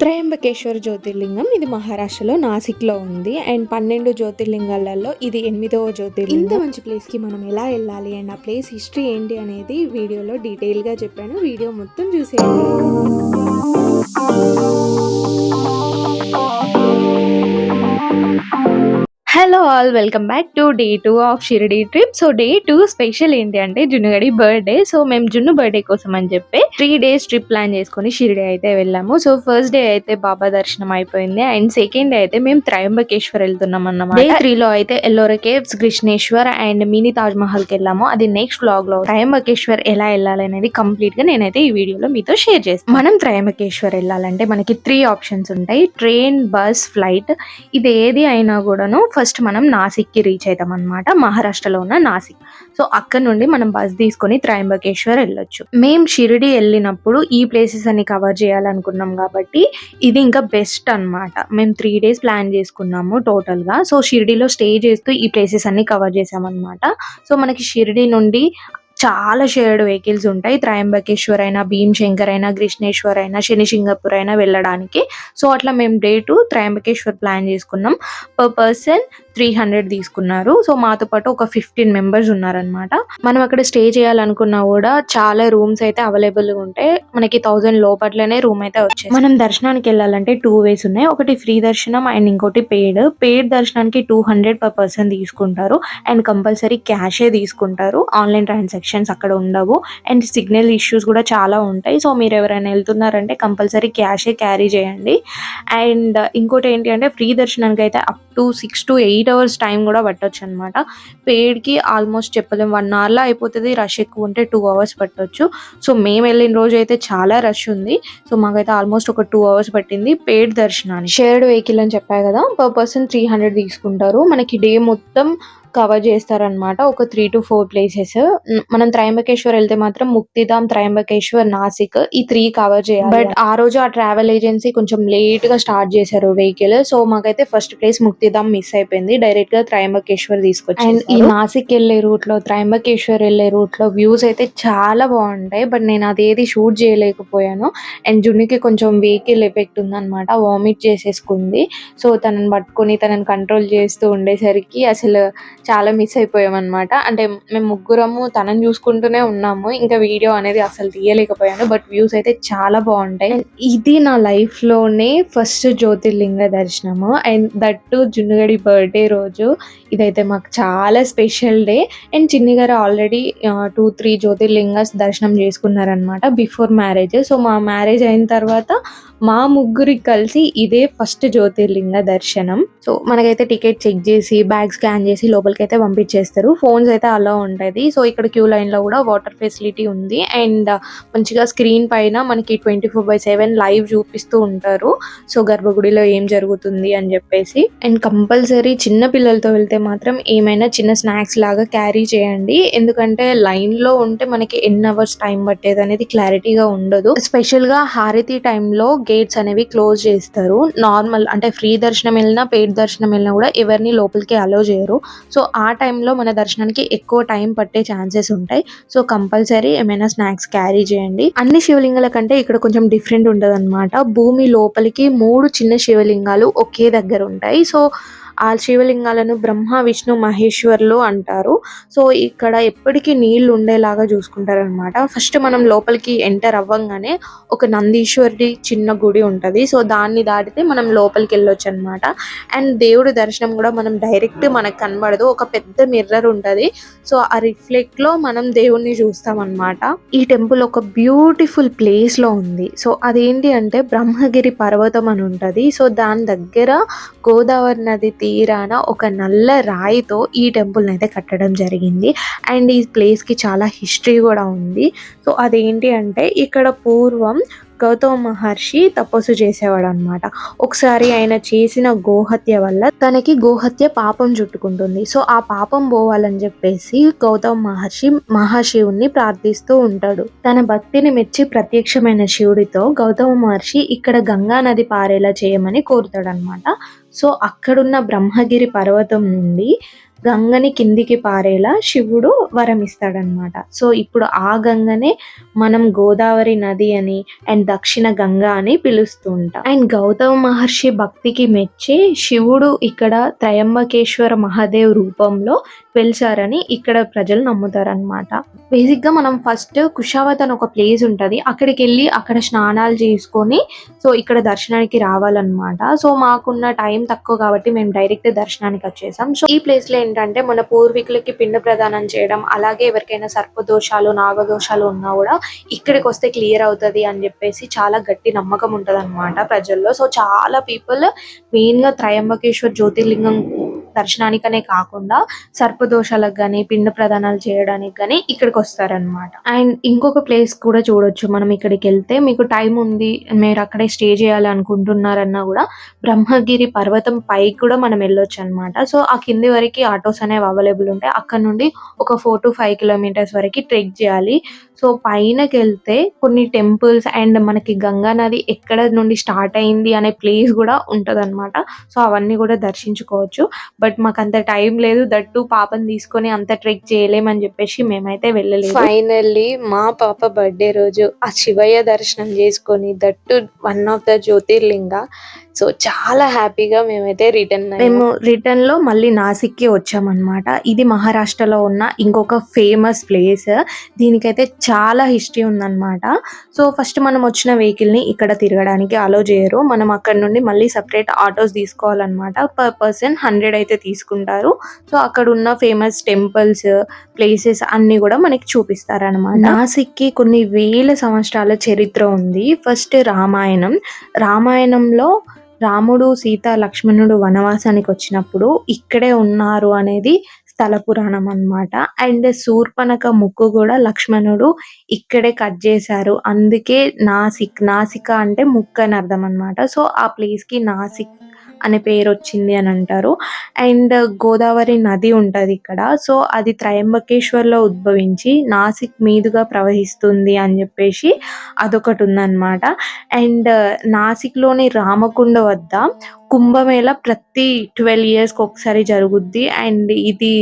త్రయంబకేశ్వర జ్యోతిర్లింగం ఇది మహారాష్ట్రలో నాసిక్లో ఉంది. అండ్ 12 జ్యోతిర్లింగాలలో ఇది 8వ జ్యోతిర్లింగం. ఇంత మంచి ప్లేస్కి మనం ఎలా వెళ్ళాలి అండ్ ఆ ప్లేస్ హిస్టరీ ఏంటి అనేది వీడియోలో డీటెయిల్గా చెప్పాను. వీడియో మొత్తం చూసేయండి. Hello all, welcome back to day 2 of Shirdi trip. So day 2 special ఏంటి అంటే జున్నుగడి బర్త్డే. సో మేము జున్ను బర్త్డే కోసం అని చెప్పి 3 days ట్రిప్ ప్లాన్ చేసుకుని షిరిడి అయితే వెళ్ళాము. సో ఫస్ట్ డే అయితే బాబా దర్శనం అయిపోయింది అండ్ సెకండ్ డే అయితే మేము త్రయంబకేశ్వర్ వెళ్తున్నాం అన్నమాట. డే 3 లో అయితే Ellora caves, Krishneshwar and mini Taj Mahal కి వెళ్ళాము. అది నెక్స్ట్ వ్లాగ్ లో త్రయంబకేశ్వర్ ఎలా వెళ్ళాలి అనేది కంప్లీట్ గా నేనైతే ఈ వీడియోలో మీతో షేర్ చేస్తాను. మనం త్రయంబకేశ్వర్ వెళ్ళాలంటే మనకి 3 ఆప్షన్స్ ఉంటాయి: ట్రైన్, బస్, ఫ్లైట్. ఇది ఏది అయినా కూడాను ఫస్ట్ మనం నాసిక్ కి రీచ్ అవుతాం అనమాట, మహారాష్ట్రలో ఉన్న నాసిక్. సో అక్కడ నుండి మనం బస్ తీసుకొని త్రయంబకేశ్వర్ వెళ్ళొచ్చు. మేము షిరిడి వెళ్ళినప్పుడు ఈ ప్లేసెస్ అన్ని కవర్ చేయాలనుకున్నాం కాబట్టి ఇది ఇంకా బెస్ట్ అన్నమాట. మేము 3 days ప్లాన్ చేసుకున్నాము టోటల్ గా. సో షిరిడిలో స్టే చేస్తూ ఈ ప్లేసెస్ అన్ని కవర్ చేసామన్నమాట. సో మనకి షిరిడి నుండి చాలా షేర్డ్ వెహికల్స్ ఉంటాయి. త్రయంబకేశ్వర్ అయినా, భీమశంకర్ అయినా, కృష్ణేశ్వర్ అయినా, శనిసింగపూర్ అయినా వెళ్ళడానికి. సో అట్లా మేము డే 2 త్రయంబకేశ్వర్ ప్లాన్ చేసుకున్నాం. పర్ పర్సన్ 300 తీసుకున్నారు. సో మాతో పాటు ఒక 15 members ఉన్నారనమాట. మనం అక్కడ స్టే చేయాలనుకున్నా కూడా చాలా రూమ్స్ అయితే అవైలబుల్ గా ఉంటాయి. మనకి 1000 లోపట్లోనే రూమ్ అయితే వచ్చేసి. మనం దర్శనానికి వెళ్ళాలంటే 2 ways ఉన్నాయి. ఒకటి ఫ్రీ దర్శనం అండ్ ఇంకోటి పెయిడ్ దర్శనానికి 200 per person తీసుకుంటారు అండ్ కంపల్సరీ క్యాషే తీసుకుంటారు. ఆన్లైన్ ట్రాన్సాక్షన్ అక్కడ ఉండవు అండ్ సిగ్నల్ ఇష్యూస్ కూడా చాలా ఉంటాయి. సో మీరు ఎవరైనా వెళ్తున్నారంటే కంపల్సరీ క్యాషే క్యారీ చేయండి. అండ్ ఇంకోటి ఏంటి అంటే ఫ్రీ దర్శనానికి అయితే up to 6 to 8 hours time కూడా పట్టొచ్చు అనమాట. పెయిడ్కి ఆల్మోస్ట్ చెప్పలేము 1 hour లో అయిపోతుంది. రష్ ఎక్కువ ఉంటే 2 hours పట్టొచ్చు. సో మేము వెళ్ళిన రోజు అయితే చాలా రష్ ఉంది. సో మాకైతే ఆల్మోస్ట్ ఒక 2 hours పట్టింది పెయిడ్ దర్శనానికి. షేర్డ్ వెహికల్ అని చెప్పాయి కదా, పర్ పర్సన్ 300 తీసుకుంటారు. మనకి డే మొత్తం కవర్ చేస్తారనమాట. ఒక 3 to 4 places. మనం త్రయంబకేశ్వర్ వెళ్తే మాత్రం ముక్తిధామ్, త్రయంబకేశ్వర్, నాసిక్ ఈ 3 కవర్ చేయాలి. బట్ ఆ రోజు ఆ ట్రావెల్ ఏజెన్సీ కొంచెం లేట్ గా స్టార్ట్ చేశారు వెహికల్. సో మాకైతే ఫస్ట్ ప్లేస్ ముక్తిధామ్ మిస్ అయిపోయింది. డైరెక్ట్ గా త్రయంబకేశ్వర్ తీసుకొచ్చి. అండ్ ఈ నాసిక్ వెళ్ళే రూట్ లో, త్రయంబకేశ్వర్ వెళ్ళే రూట్ లో వ్యూస్ అయితే చాలా బాగుంటాయి. బట్ నేను అదేది షూట్ చేయలేకపోయాను. అండ్ జున్నుకి కొంచెం వెహికల్ ఎఫెక్ట్ ఉందన్నమాట, వామిట్ చేసేసుకుంది. సో తనని పట్టుకొని తనని కంట్రోల్ చేస్తూ ఉండేసరికి అసలు చాలా మిస్ అయిపోయాం అనమాట. అంటే మేము ముగ్గురము తనని చూసుకుంటూనే ఉన్నాము, ఇంకా వీడియో అనేది అసలు తీయలేకపోయాను. బట్ వ్యూస్ అయితే చాలా బాగుంటాయి. ఇది నా లైఫ్ లోనే ఫస్ట్ జ్యోతిర్లింగ దర్శనము అండ్ దట్టు జున్నుగడి బర్త్డే రోజు. ఇదైతే మాకు చాలా స్పెషల్ డే. అండ్ చిన్ని గారు ఆల్రెడీ 2-3 జ్యోతిర్లింగస్ దర్శనం చేసుకున్నారనమాట బిఫోర్ మ్యారేజ్. సో మా మ్యారేజ్ అయిన తర్వాత మా ముగ్గురికి కలిసి ఇదే ఫస్ట్ జ్యోతిర్లింగ దర్శనం. సో మనకైతే టికెట్ చెక్ చేసి బ్యాగ్ స్కాన్ చేసి లోపలికి అయితే పంపించేస్తారు. ఫోన్స్ అయితే అలా ఉంటుంది. సో ఇక్కడ క్యూ లైన్ లో కూడా వాటర్ ఫెసిలిటీ ఉంది అండ్ మంచిగా స్క్రీన్ పైన మనకి 24/7 లైవ్ చూపిస్తూ ఉంటారు. సో గర్భగుడిలో ఏం జరుగుతుంది అని చెప్పేసి. అండ్ కంపల్సరీ చిన్న పిల్లలతో వెళ్తే మాత్రం ఏమైనా చిన్న స్నాక్స్ లాగా క్యారీ చేయండి. ఎందుకంటే లైన్ లో ఉంటే మనకి ఎన్ని అవర్స్ టైం పట్టేది అనేది క్లారిటీగా ఉండదు. స్పెషల్ గా హారతి టైంలో గేట్స్ అనేవి క్లోజ్ చేస్తారు. నార్మల్ అంటే ఫ్రీ దర్శనం వెళ్ళినా, పెయిడ్ దర్శనం వెళ్ళినా కూడా ఎవరిని లోపలికి అలో చేయరు. సో ఆ టైంలో మన దర్శనానికి ఎక్కువ టైం పట్టే ఛాన్సెస్ ఉంటాయి. సో కంపల్సరీ ఏమైనా స్నాక్స్ క్యారీ చేయండి. అన్ని శివలింగాల కంటే ఇక్కడ కొంచెం డిఫరెంట్ ఉంటుంది అనమాట. భూమి లోపలికి 3 చిన్న శివలింగాలు ఒకే దగ్గర ఉంటాయి. సో ఆ శివలింగాలను బ్రహ్మ, విష్ణు, మహేశ్వర్లు అంటారు. సో ఇక్కడ ఎప్పటికీ నీళ్లు ఉండేలాగా చూసుకుంటారు అనమాట. ఫస్ట్ మనం లోపలికి ఎంటర్ అవ్వంగానే ఒక నందీశ్వరుడి చిన్న గుడి ఉంటది. సో దాన్ని దాటితే మనం లోపలికి వెళ్ళొచ్చు అనమాట. అండ్ దేవుడి దర్శనం కూడా మనం డైరెక్ట్ మనకు కనబడదు, ఒక పెద్ద మిర్రర్ ఉంటది. సో ఆ రిఫ్లెక్ట్ లో మనం దేవుణ్ణి చూస్తాం అనమాట. ఈ టెంపుల్ ఒక బ్యూటిఫుల్ ప్లేస్ లో ఉంది. సో అదేంటి అంటే బ్రహ్మగిరి పర్వతం అని ఉంటది. సో దాని దగ్గర గోదావరి నది తీరాన ఒక నల్ల రాయితో ఈ టెంపుల్ అయితే కట్టడం జరిగింది. అండ్ ఈ ప్లేస్ కి చాలా హిస్టరీ కూడా ఉంది. సో అదేంటి అంటే ఇక్కడ పూర్వం గౌతమ మహర్షి తపస్సు చేసేవాడు అనమాట. ఒకసారి ఆయన చేసిన గోహత్య వల్ల తనకి గోహత్య పాపం చుట్టుకుంటుంది. సో ఆ పాపం పోవాలని చెప్పేసి గౌతమ మహర్షి మహాశివుణ్ణి ప్రార్థిస్తూ ఉంటాడు. తన భక్తిని మెచ్చి ప్రత్యక్షమైన శివుడితో గౌతమ మహర్షి ఇక్కడ గంగా నది పారేలా చేయమని కోరుతాడు అనమాట. సో అక్కడున్న బ్రహ్మగిరి పర్వతం నుండి గంగని కిందికి పారేలా శివుడు వరం ఇస్తాడనమాట. సో ఇప్పుడు ఆ గంగనే మనం గోదావరి నది అని అండ్ దక్షిణ గంగ అని పిలుస్తూ ఉంటాం. అండ్ గౌతమ మహర్షి భక్తికి మెచ్చి శివుడు ఇక్కడ త్రయంబకేశ్వర మహాదేవ్ రూపంలో వెలిసారని ఇక్కడ ప్రజలు నమ్ముతారనమాట. బేసిక్ గా మనం ఫస్ట్ కుషావత్ అని ఒక ప్లేస్ ఉంటది, అక్కడికి వెళ్ళి అక్కడ స్నానాలు చేసుకొని సో ఇక్కడ దర్శనానికి రావాలన్నమాట. సో మాకున్న టైం తక్కువ కాబట్టి మేము డైరెక్ట్ దర్శనానికి వచ్చేసాం. సో ఈ ప్లేస్ లో ఏంటంటే మన పూర్వీకులకి పిండ ప్రదానం చేయడం, అలాగే ఎవరికైనా సర్పదోషాలు నాగదోషాలు ఉన్నా కూడా ఇక్కడికి వస్తే క్లియర్ అవుతది అని చెప్పేసి చాలా గట్టి నమ్మకం ఉంటది అనమాట ప్రజల్లో. సో చాలా పీపుల్ మెయిన్ గా త్రయంబకేశ్వర్ జ్యోతిర్లింగం దర్శనానికనే కాకుండా సర్పదోషాలకు గానీ పిండ ప్రదానాలు చేయడానికి గానీ ఇక్కడికి వస్తారనమాట. అండ్ ఇంకొక ప్లేస్ కూడా చూడొచ్చు మనం ఇక్కడికి వెళ్తే. మీకు టైం ఉంది, మీరు అక్కడే స్టే చేయాలి అనుకుంటున్నారన్నా కూడా బ్రహ్మగిరి పర్వతం పైకి కూడా మనం వెళ్ళొచ్చు అనమాట. సో ఆ కింది వరకు ఆటోస్ అనేవి అవైలబుల్ ఉంటాయి. అక్కడ నుండి ఒక 4 to 5 కిలోమీటర్స్ వరకు ట్రెక్ చేయాలి. సో పైనకి వెళ్తే కొన్ని టెంపుల్స్ అండ్ మనకి గంగా నది ఎక్కడ నుండి స్టార్ట్ అయింది అనే ప్లేస్ కూడా ఉంటదన్నమాట. సో అవన్నీ కూడా దర్శించుకోవచ్చు. బట్ మాకు అంత టైం లేదు, దట్టు పాపని తీసుకొని అంత ట్రెక్ చేయలేమని చెప్పేసి మేమైతే వెళ్ళలేదు. ఫైనల్లీ మా పాప బర్త్డే రోజు ఆ శివయ్య దర్శనం చేసుకొని that one of the Jyotirlinga. So చాలా హ్యాపీగా మేమైతే మేము రిటర్న్ లో మళ్ళీ నాసిక్ కి వచ్చామన్నమాట. ఇది మహారాష్ట్రలో ఉన్న ఇంకొక ఫేమస్ ప్లేస్. దీనికైతే చాలా హిస్టరీ ఉందన్నమాట. సో ఫస్ట్ మనం వచ్చిన వెహికల్ ని ఇక్కడ తిరగడానికి అలో చేయరు. మనం అక్కడ నుండి మళ్ళీ సపరేట్ ఆటోస్ తీసుకోవాలన్నమాట. పర్ పర్సన్ 100 అయితే తీసుకుంటారు. సో అక్కడ ఉన్న ఫేమస్ టెంపుల్స్ ప్లేసెస్ అన్ని కూడా మనకి చూపిస్తారన్నమాట. నాసిక్ కి కొన్ని వేల సంవత్సరాల చరిత్ర ఉంది. ఫస్ట్ రామాయణంలో రాముడు సీత లక్ష్మణుడు వనవాసానికి వచ్చినప్పుడు ఇక్కడే ఉన్నారు అనేది స్థల పురాణం అన్నమాట. అండ్ శూర్పణఖ ముక్కు కూడా లక్ష్మణుడు ఇక్కడే కట్ చేశారు. అందుకే నాసిక అంటే ముక్కు అని అర్థం అన్నమాట. సో ఆ ప్లేస్ కి నాసిక్ అనే పేరు వచ్చింది అని అంటారు. అండ్ గోదావరి నది ఉంటది ఇక్కడ. సో అది త్రయంబకేశ్వర్ లో ఉద్భవించి నాసిక్ మీదుగా ప్రవహిస్తుంది అని చెప్పేసి అదొకటి ఉందన్నమాట. అండ్ నాసిక్ లోని రామకుండ వద్ద కుంభమేళ ప్రతి 12 years కి ఒకసారి జరుగుద్ది. అండ్ ఇది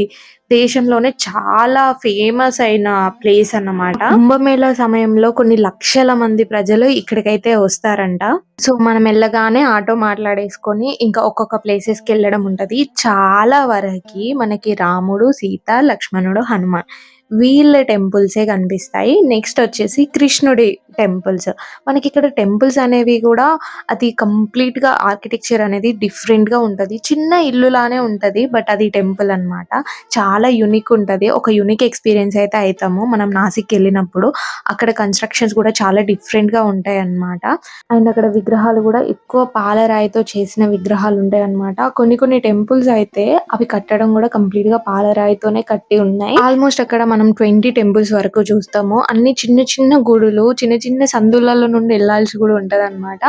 దేశంలోనే చాలా ఫేమస్ అయిన ప్లేస్ అన్నమాట. కుంభమేళా సమయంలో కొన్ని లక్షల మంది ప్రజలు ఇక్కడికైతే వస్తారంట. సో మనం వెళ్ళగానే ఆటో మాట్లాడేసుకొని ఇంకా ఒక్కొక్క ప్లేసెస్ కి వెళ్ళడం ఉంటది. చాలా వరకు మనకి రాముడు సీత లక్ష్మణుడు హనుమాన్ వీళ్ళ టెంపుల్సే కనిపిస్తాయి. నెక్స్ట్ వచ్చేసి కృష్ణుడి టెంపుల్స్. మనకి ఇక్కడ టెంపుల్స్ అనేవి కూడా అది కంప్లీట్ గా ఆర్కిటెక్చర్ అనేది డిఫరెంట్ గా ఉంటది. చిన్న ఇల్లులానే ఉంటది, బట్ అది టెంపుల్ అన్నమాట. చాలా యూనిక్ ఉంటది. ఒక యూనిక్ ఎక్స్పీరియన్స్ అయితే అవుతాము మనం నాసిక్ వెళ్ళినప్పుడు. అక్కడ కన్స్ట్రక్షన్స్ కూడా చాలా డిఫరెంట్ గా ఉంటాయి అన్నమాట. అండ్ అక్కడ విగ్రహాలు కూడా ఎక్కువ పాలరాయితో చేసిన విగ్రహాలు ఉంటాయి అన్నమాట. కొన్ని టెంపుల్స్ అయితే అవి కట్టడం కూడా కంప్లీట్ గా పాలరాయితోనే కట్టి ఉన్నాయి. ఆల్మోస్ట్ అక్కడ మనం 20 టెంపుల్స్ వరకు చూస్తాము. అన్ని చిన్న చిన్న గుడులు, చిన్న చిన్న సందులలో నుండి వెళ్ళాల్సి కూడా ఉంటది అనమాట.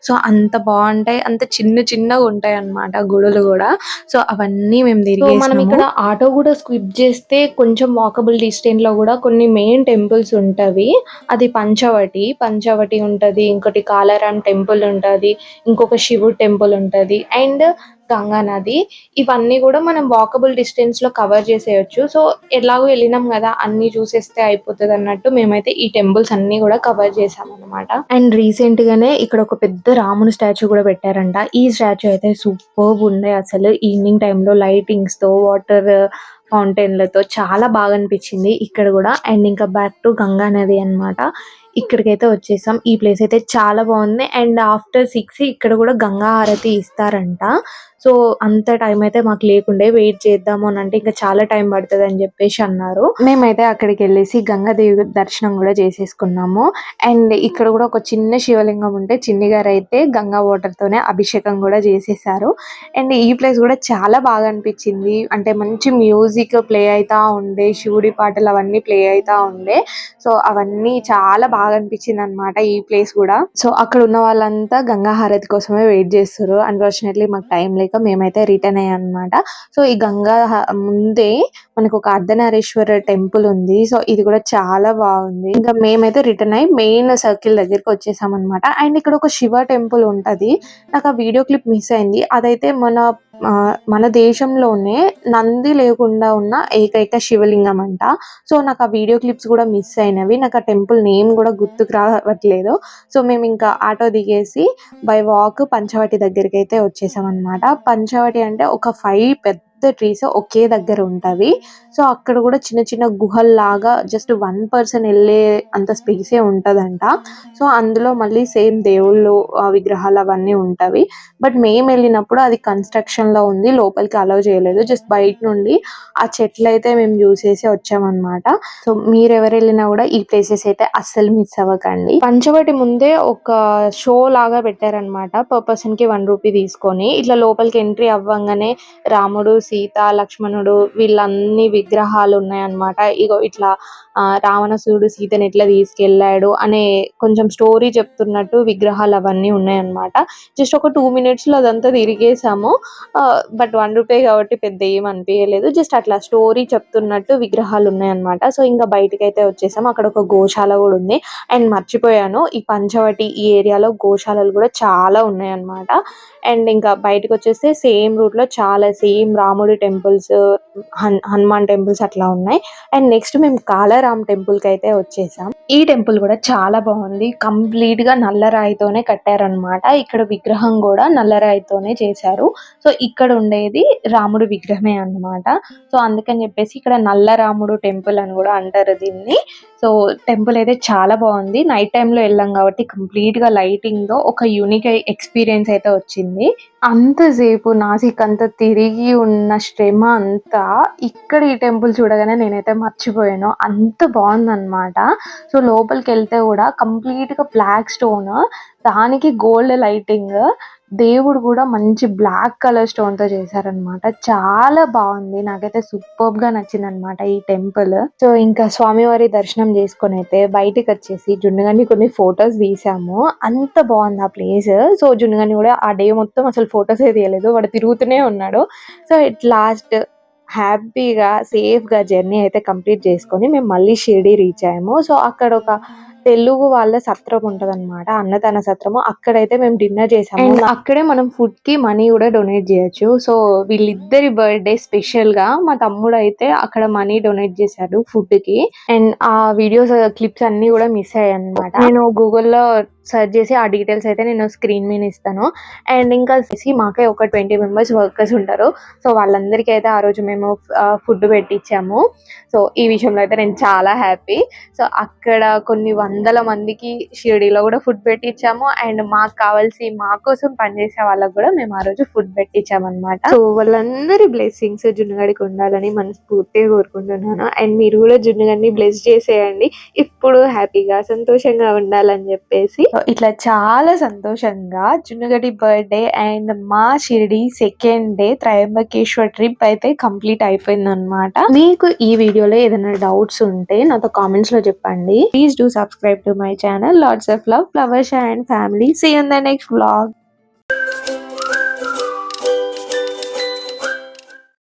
సో అంత బాగుంటాయి, అంత చిన్నగా ఉంటాయి అన్నమాట గుడులు కూడా. సో అవన్నీ మేము తిరిగేసాము. మనం ఇక్కడ ఆటో కూడా స్కిప్ చేస్తే కొంచెం వాకబుల్ డిస్టెన్స్ లో కూడా కొన్ని మెయిన్ టెంపుల్స్ ఉంటవి. అది పంచవటి ఉంటది, ఇంకోటి కాలారాం టెంపుల్ ఉంటది, ఇంకొక శివుడు టెంపుల్ ఉంటది, అండ్ గంగా నది. ఇవన్నీ కూడా మనం వాకబుల్ డిస్టెన్స్ లో కవర్ చేసేయచ్చు. సో ఎలాగో వెళ్ళినాం కదా అన్ని చూసేస్తే అయిపోతుంది అన్నట్టు మేమైతే ఈ టెంపుల్స్ అన్ని కూడా కవర్ చేసాం అనమాట. అండ్ రీసెంట్ గానే ఇక్కడ ఒక పెద్ద రాముని స్టాచ్యూ కూడా పెట్టారంట. ఈ స్టాచ్యూ అయితే సూపర్బ్ ఉంది అసలు. ఈవినింగ్ టైంలో లైటింగ్స్ తో వాటర్ ఫౌంటైన్లతో చాలా బాగా అనిపించింది ఇక్కడ కూడా. అండ్ ఇంకా బ్యాక్ టు గంగా నది అన్నమాట. ఇక్కడికైతే వచ్చేసాం. ఈ ప్లేస్ అయితే చాలా బాగుంది. అండ్ ఆఫ్టర్ 6 ఇక్కడ కూడా గంగా హారతి ఇస్తారంట. సో అంత టైం అయితే మాకు లేకుండే, వెయిట్ చేద్దాము అని అంటే ఇంకా చాలా టైం పడుతుంది అని చెప్పేసి అన్నారు. మేమైతే అక్కడికి వెళ్ళేసి గంగాదేవి దర్శనం కూడా చేసేసుకున్నాము. అండ్ ఇక్కడ కూడా ఒక చిన్న శివలింగం ఉంటే చిన్ని గారు అయితే గంగా వాటర్ తోనే అభిషేకం కూడా చేసేసారు. అండ్ ఈ ప్లేస్ కూడా చాలా బాగా అనిపించింది. అంటే మంచి మ్యూజిక్ ప్లే అవుతా ఉండే, శివుడి పాటలు అవన్నీ ప్లే అవుతా ఉండే. సో అవన్నీ చాలా బాగా అనిపించింది అనమాట ఈ ప్లేస్ కూడా. సో అక్కడ ఉన్న వాళ్ళంతా గంగా హారతి కోసమే వెయిట్ చేస్తారు. అన్ఫార్చునేట్లీ మాకు టైం లేక మేమైతే రిటర్న్ అయ్యాం అనమాట. సో ఈ ముందే మనకు ఒక అర్ధనారీశ్వర టెంపుల్ ఉంది. సో ఇది కూడా చాలా బాగుంది. ఇంకా మేమైతే రిటర్న్ అయ్యి మెయిన్ సర్కిల్ దగ్గరికి వచ్చేసాం అనమాట. అండ్ ఇక్కడ ఒక శివ టెంపుల్ ఉంటది. నాకు ఆ వీడియో క్లిప్ మిస్ అయింది. అదైతే మన మన దేశంలోనే నంది లేకుండా ఉన్న ఏకైక శివలింగం అంట. సో నాకు ఆ వీడియో క్లిప్స్ కూడా మిస్ అయినవి, నాకు ఆ టెంపుల్ నేమ్ కూడా గుర్తుకు రావట్లేదు. సో మేము ఇంకా ఆటో దిగేసి బై వాక్ పంచవటి దగ్గరికి అయితే వచ్చేసాం అనమాట. పంచవటి అంటే ఒక 5 పెద్ద ట్రీస్ ఒకే దగ్గర ఉంటవి. సో అక్కడ కూడా చిన్న చిన్న గుహల్లాగా జస్ట్ 1 పర్సన్ వెళ్ళే అంత స్పేసే ఉంటదంట. సో అందులో మళ్ళీ సేమ్ దేవుళ్ళు విగ్రహాలు అవన్నీ ఉంటవి. బట్ మేము వెళ్ళినప్పుడు అది కన్స్ట్రక్షన్ లో ఉంది, లోపలికి అలౌ చేయలేదు. జస్ట్ బయట నుండి ఆ చెట్లు అయితే మేము చూసేసి వచ్చామన్నమాట. సో మీరు ఎవరు వెళ్ళినా కూడా ఈ ప్లేసెస్ అయితే అస్సలు మిస్ అవ్వకండి. పంచవటి ముందే ఒక షో లాగా పెట్టారనమాట. పర్ పర్సన్ కి 1 రూపీ తీసుకొని ఇట్లా లోపలికి ఎంట్రీ అవ్వంగానే రాముడు, సీత, లక్ష్మణుడు వీళ్ళన్ని విగ్రహాలు ఉన్నాయన్నమాట. ఇగో ఇట్లా రావణాసురుడు సీతని ఎట్లా తీసుకెళ్లాడు అనే కొంచెం స్టోరీ చెప్తున్నట్టు విగ్రహాలు అవన్నీ ఉన్నాయన్నమాట. జస్ట్ ఒక 2 minutes లో అదంతా తిరిగేసాము. బట్ 1 రూపీ కాబట్టి పెద్ద ఏం అనిపించలేదు. జస్ట్ అట్లా స్టోరీ చెప్తున్నట్టు విగ్రహాలు ఉన్నాయన్నమాట. సో ఇంకా బయటకి అయితే వచ్చేసాము. అక్కడ ఒక గోశాల కూడా ఉంది. అండ్ మర్చిపోయాను, ఈ పంచవటి ఈ ఏరియాలో గోశాలలు కూడా చాలా ఉన్నాయన్నమాట. అండ్ ఇంకా బయటకు వచ్చేస్తే సేమ్ రూట్ లో చాలా సేమ్ రాముడి టెంపుల్స్, హనుమాన్ టెంపుల్స్ అట్లా ఉన్నాయి. అండ్ నెక్స్ట్ మేము కాలారాం టెంపుల్ కి అయితే వచ్చేసాం. ఈ టెంపుల్ కూడా చాలా బాగుంది. కంప్లీట్ గా నల్లరాయితోనే కట్టారనమాట. ఇక్కడ విగ్రహం కూడా నల్లరాయితోనే చేశారు. సో ఇక్కడ ఉండేది రాముడు విగ్రహమే అన్నమాట. సో అందుకని చెప్పేసి ఇక్కడ నల్ల రాముడు టెంపుల్ అని కూడా అంటారు దీన్ని. సో టెంపుల్ అయితే చాలా బాగుంది. నైట్ టైమ్ లో వెళ్ళాం కాబట్టి కంప్లీట్ గా లైటింగ్ తో ఒక యూనిక్ ఎక్స్పీరియన్స్ అయితే వచ్చింది. అంతసేపు నాసిక్ అంతా తిరిగి ఉన్న శ్రమ అంతా ఇక్కడ ఈ టెంపుల్ చూడగానే నేనైతే మర్చిపోయాను. అంత బాగుందన్నమాట. సో లోపలికి వెళ్తే కూడా కంప్లీట్ గా బ్లాక్ స్టోన్, దానికి గోల్డ్ లైటింగ్, దేవుడు కూడా మంచి బ్లాక్ కలర్ స్టోన్ తో చేశారనమాట. చాలా బాగుంది, నాకైతే సూపర్ గా నచ్చింది అనమాట ఈ టెంపుల్. సో ఇంకా స్వామివారి దర్శనం చేసుకొని అయితే బయటకు వచ్చేసి జున్నుగని కొన్ని ఫొటోస్ తీసాము. అంత బాగుంది ఆ ప్లేస్. సో జున్నుగని కూడా ఆ డే మొత్తం అసలు ఫొటోస్ ఏ తీయలేదు, వాడు తిరుగుతూనే ఉన్నాడు. సో ఇట్ లాస్ట్ హ్యాపీగా సేఫ్ గా జర్నీ అయితే కంప్లీట్ చేసుకొని మేము మళ్ళీ షిరిడి రీచ్ అయ్యాము. సో అక్కడ ఒక తెలుగు వాళ్ళ సత్రం ఉంటదన్నమాట, అన్నదాన సత్రము. అక్కడైతే మేము డిన్నర్ చేసాము. అండ్ అక్కడే మనం ఫుడ్ కి మనీ కూడా డొనేట్ చేయొచ్చు. సో వీళ్ళిద్దరి బర్త్డే స్పెషల్ గా మా తమ్ముడు అయితే అక్కడ మనీ డొనేట్ చేశాడు ఫుడ్ కి. అండ్ ఆ వీడియోస్ క్లిప్స్ అన్ని కూడా మిస్ అయ్యాయి అనమాట. నేను గూగుల్లో సర్చ్ చేసి ఆ డీటెయిల్స్ అయితే నేను స్క్రీన్ మీద ఇస్తాను. అండ్ ఇంకా మాకే ఒక 20 మెంబర్స్ వర్కర్స్ ఉంటారు. సో వాళ్ళందరికీ అయితే ఆ రోజు మేము ఫుడ్ పెట్టించాము. సో ఈ విషయంలో అయితే నేను చాలా హ్యాపీ. సో అక్కడ కొన్ని వందల మందికి షిరిడీలో కూడా ఫుడ్ పెట్టించాము. అండ్ మాకు కావాల్సి మా కోసం పనిచేసే వాళ్ళకి కూడా మేము ఆ రోజు ఫుడ్ పెట్టించాము అనమాట. సో వాళ్ళందరి బ్లెస్సింగ్స్ జున్నుగడికి ఉండాలని మనస్ఫూర్తిగా కోరుకుంటున్నాను. అండ్ మీరు కూడా జున్నుగడిని బ్లెస్ చేసేయండి, ఇప్పుడు హ్యాపీగా సంతోషంగా ఉండాలని చెప్పేసి. ఇట్లా చాలా సంతోషంగా జున్నుగడి బర్త్డే అండ్ మా Shirdi second day Trimbakeshwar trip అయితే కంప్లీట్ అయిపోయింది అనమాట. మీకు ఈ వీడియోలో ఏదైనా డౌట్స్ ఉంటే నాతో కామెంట్స్ లో చెప్పండి. Please do subscribe to my channel. Lots of love, flowers and family. See you in the next vlog.